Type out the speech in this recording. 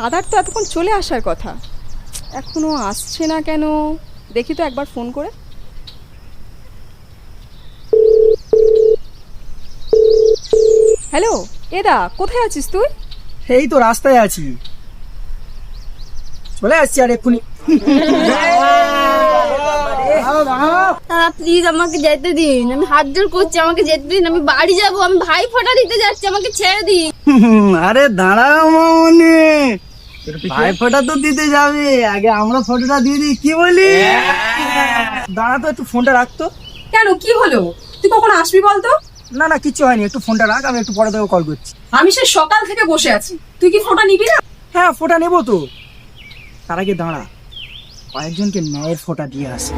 দাদার তো এতক্ষণ চলে আসার কথা, এখনো আসছে না কেন? দেখি তো একবার ফোন করে। হ্যালো, এদা কোথায় আছিস তুই? এই তো রাস্তায় আছি, চলে আসছি আর এক্ষুনি। দাদা প্লিজ আমাকে যেতে দিন, আমি হাত জোর করছি, আমাকে যেতে দিন, আমি বাড়ি যাব, আমি ভাই ফোঁটা দিতে যাচ্ছি, আমাকে ছেড়ে দিন। আরে দাঁড়াও মামনি, ভাই ফোঁটা তো দিতে যাবে, আগে আমরা ফটোটা দিয়ে দিই, কি বলি? দাঁড়া তো, একটু ফোনটা রাখতো। কেন, কি হলো? তুই কখন আসবি বলতো? না না, কিচ্ছু হয়নি, একটু ফোনটা রাখ, আমি একটু পরে তোকে কল করছি। আমি সে সকাল থেকে বসে আছি, তুই কি ফোনটা নিবি না? হ্যাঁ ফোঁটা নেবো তো, তার আগে দাঁড়া, কয়েকজনকে ন্যায়ের ফোঁটা দিয়ে আসে।